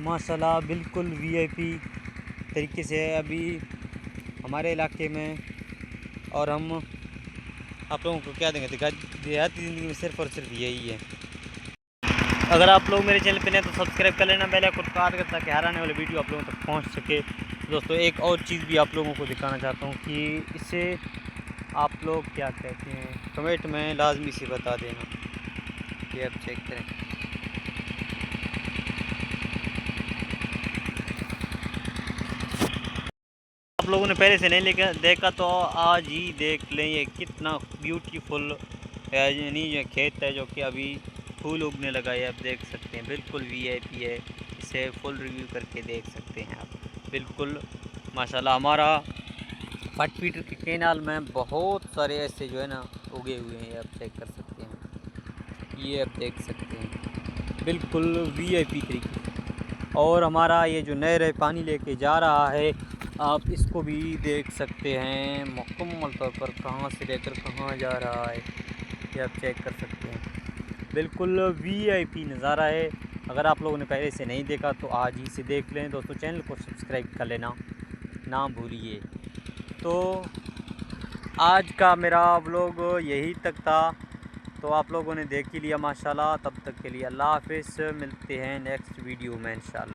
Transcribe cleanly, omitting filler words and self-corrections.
माशाल्लाह बिल्कुल वीआईपी तरीके से है अभी हमारे इलाके में। और हम आप लोगों को क्या देंगे, देहाती ज़िंदगी में सिर्फ़ और सिर्फ यही है। अगर आप लोग मेरे चैनल पे नए तो सब्सक्राइब कर लेना, बेल आइकन को दबा ताकि हर आने वाले वीडियो आप लोगों तक पहुंच सके। दोस्तों एक और चीज़ भी आप लोगों को दिखाना चाहता हूं कि इसे आप लोग क्या कहते हैं, कमेंट में लाजमी से बता देना। ये आप चेक करें, आप लोगों ने पहले से नहीं देखा तो आज ही देख लें ये कितना ब्यूटीफुल यानी ये खेत है जो कि अभी फूल उगने लगा है। आप देख सकते हैं बिल्कुल वीआईपी है, इसे फुल रिव्यू करके देख सकते हैं आप। बिल्कुल माशाल्लाह हमारा फट फीटर के कैनाल में बहुत सारे ऐसे जो है ना उगे हुए हैं, आप चेक कर सकते हैं। ये आप देख सकते हैं बिल्कुल वीआईपी तरीके से। और हमारा ये जो नहर है पानी लेके जा रहा है, आप इसको भी देख सकते हैं मुकम्मल तौर पर कहाँ से लेकर कहाँ जा रहा है, ये आप चेक कर सकते हैं। बिल्कुल वीआईपी नज़ारा है। अगर आप लोगों ने पहले से नहीं देखा तो आज ही से देख लें। दोस्तों चैनल को सब्सक्राइब कर लेना ना भूलिए। तो आज का मेरा व्लॉग यही तक था, तो आप लोगों ने देख ही लिया माशाल्लाह। तब तक के लिए अल्लाह हाफ़िज़, मिलते हैं नेक्स्ट वीडियो में इंशाल्लाह।